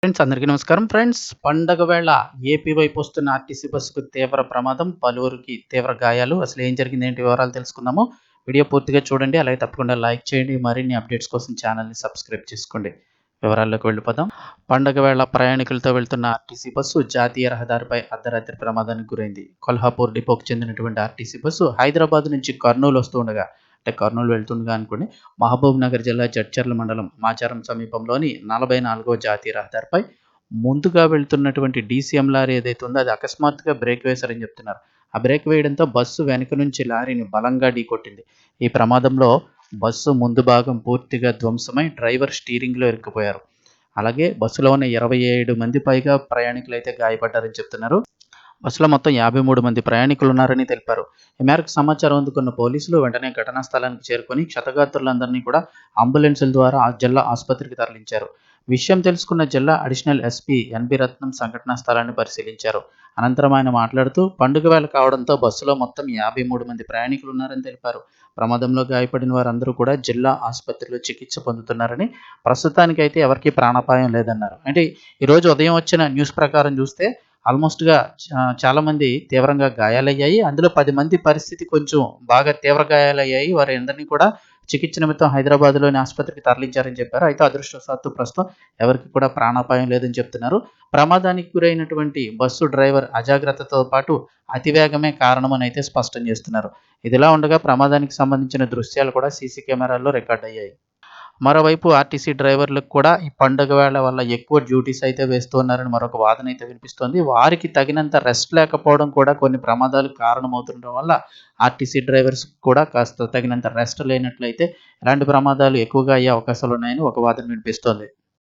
Friends అందరికీ నమస్కారం. Friends పండగ వేళ ఏపీ వైపు వస్తున్న ఆర్టీసీ బస్సుకు తీవ్ర ప్రమాదం, పలువురికి తీవ్ర గాయాలు. అసలు ఏం జరిగింది, ఏంటి వివరాలు తెలుసుకుందాము. వీడియో పూర్తిగా చూడండి, అలాగే తప్పకుండా లైక్ చేయండి. మరిన్ని అప్డేట్స్ కోసం ఛానల్ని సబ్స్క్రైబ్ చేసుకోండి. వివరాల్లోకి వెళ్ళిపోదాం. పండగ వేళ ప్రయాణికులతో వెళ్తున్న ఆర్టీసీ బస్సు జాతీయ రహదారిపై అర్ధరాత్రి ప్రమాదానికి గురైంది. కొల్హాపూర్ డిపోకు చెందినటువంటి ఆర్టీసీ బస్సు హైదరాబాద్ నుంచి కర్నూలు వస్తూ ఉండగా, కర్నూలు వెళ్తుండగా అనుకోండి, మహబూబ్ నగర్ జిల్లా జడ్చర్ల మండలం మాచారం సమీపంలోని 44వ జాతీయ రహదారిపై ముందుగా వెళ్తున్నటువంటి డీసీఎం లారీ ఏదైతే ఉందో అది అకస్మాత్తుగా బ్రేక్ వేశారని చెప్తున్నారు. ఆ బ్రేక్ వేయడంతో బస్సు వెనక నుంచి లారీని బలంగా ఢీకొట్టింది. ఈ ప్రమాదంలో బస్సు ముందు భాగం పూర్తిగా ధ్వంసమై డ్రైవర్ స్టీరింగ్లో ఇరుక్కుపోయారు. అలాగే బస్సులో ఉన్న 27 మంది పైగా ప్రయాణికులు అయితే గాయపడ్డారని చెప్తున్నారు. బస్సులో మొత్తం 53 మంది ప్రయాణికులు ఉన్నారని తెలిపారు. ఈ మేరకు సమాచారం అందుకున్న పోలీసులు వెంటనే ఘటనా స్థలానికి చేరుకొని క్షతగాత్రులందరినీ కూడా అంబులెన్సుల ద్వారా ఆ జిల్లా ఆసుపత్రికి తరలించారు. విషయం తెలుసుకున్న జిల్లా అడిషనల్ ఎస్పీ ఎన్బి రత్నం సంఘటనా స్థలాన్ని పరిశీలించారు. అనంతరం ఆయన మాట్లాడుతూ పండుగ వేళ కావడంతో బస్సులో మొత్తం 53 మంది ప్రయాణికులు ఉన్నారని తెలిపారు. ప్రమాదంలో గాయపడిన వారందరూ కూడా జిల్లా ఆసుపత్రిలో చికిత్స పొందుతున్నారని, ప్రస్తుతానికైతే ఎవరికీ ప్రాణాపాయం లేదన్నారు. అంటే ఈరోజు ఉదయం వచ్చిన న్యూస్ ప్రకారం చూస్తే ఆల్మోస్ట్‌గా చాలామంది తీవ్రంగా గాయాలయ్యాయి. అందులో 10 మంది పరిస్థితి కొంచెం బాగా తీవ్ర గాయాలయ్యాయి. వారందరినీ కూడా చికిత్స నిమిత్తం హైదరాబాద్‌లోని ఆసుపత్రికి తరలించారని చెప్పారు. అయితే అదృష్టవశాత్తు ప్రస్తుతం ఎవరికీ కూడా ప్రాణాపాయం లేదని చెప్తున్నారు. ప్రమాదానికి గురైనటువంటి బస్సు డ్రైవర్ అజాగ్రత్తతో పాటు అతివేగమే కారణమని అయితే స్పష్టం చేస్తున్నారు. ఇదిలా ఉండగా ప్రమాదానికి సంబంధించిన దృశ్యాలు కూడా సీసీ కెమెరాల్లో రికార్డయ్యాయి. మరోవైపు ఆర్టీసీ డ్రైవర్లకు కూడా ఈ పండుగ వేళ వల్ల ఎక్కువ డ్యూటీస్ అయితే వేస్తూ ఉన్నారని మరొక వాదన అయితే వినిపిస్తోంది. వారికి తగినంత రెస్ట్ లేకపోవడం కూడా కొన్ని ప్రమాదాలకు కారణమవుతుండడం వల్ల ఆర్టీసీ డ్రైవర్స్ కూడా కాస్త తగినంత రెస్ట్ లేనట్లయితే ఇలాంటి ప్రమాదాలు ఎక్కువగా అయ్యే అవకాశాలు ఉన్నాయని ఒక వాదన వినిపిస్తోంది.